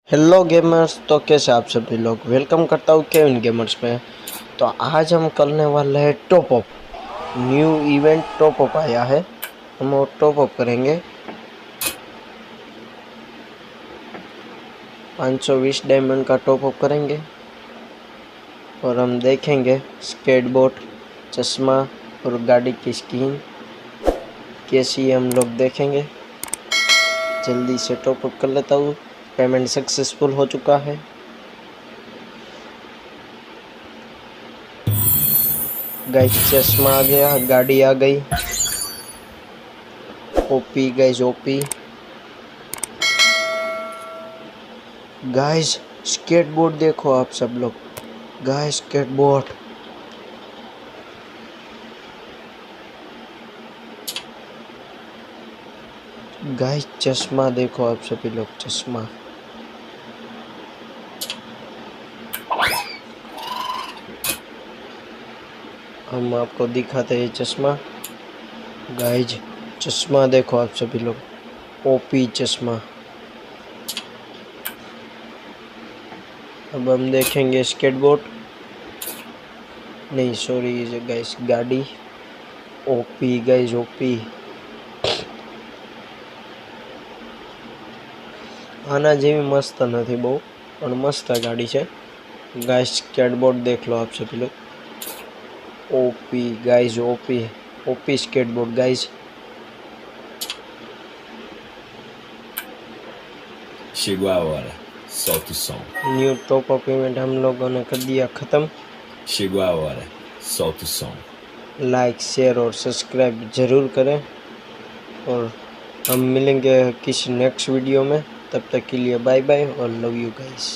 Hello gamers. तो कैसे आप सभी लोग, वेलकम करता हूँ केविन गेमर्स में। तो आज हम करने वाले हैं top up. New event top up आया है, हम वो टॉप अप करेंगे। 520 डायमंड का टॉप अप करेंगे और हम देखेंगे स्केटबोर्ड, चश्मा और गाड़ी की स्किन कैसी है, हम लोग देखेंगे। जल्दी से टॉप अप कर लेता हूँ। पेमेंट सक्सेसफुल हो चुका है। गाइस चश्मा आ गया, गाड़ी आ गई। OP guys, OP guys. Skateboard देखो आप सब लोग। गाइस स्केटबोर्ड, गाइस चश्मा देखो आप सभी लोग, चश्मा। हम आपको दिखाते हैं चश्मा। गाइस चश्मा देखो आप सभी लोग, ओपी चश्मा। अब हम देखेंगे स्केटबोर्ड, नहीं सॉरी गाइस, गाड़ी। OP guys, OP. आना जेवी मस्त नहीं बहु, पण मस्त गाड़ी है। गाइस स्केटबोर्ड देख लो आप सभी लोग। OP guys, OP OP skateboard guys. Chegou a hora, solta o som. New top up event हम लोगों ने कर दिया ख़त्म। Chegou a hora, solta o som. Like share और सब्सक्राइब ज़रूर करें और हम मिलेंगे किसी नेक्स्ट वीडियो में। तब तक के लिए बाय बाय और लव यू गाइस।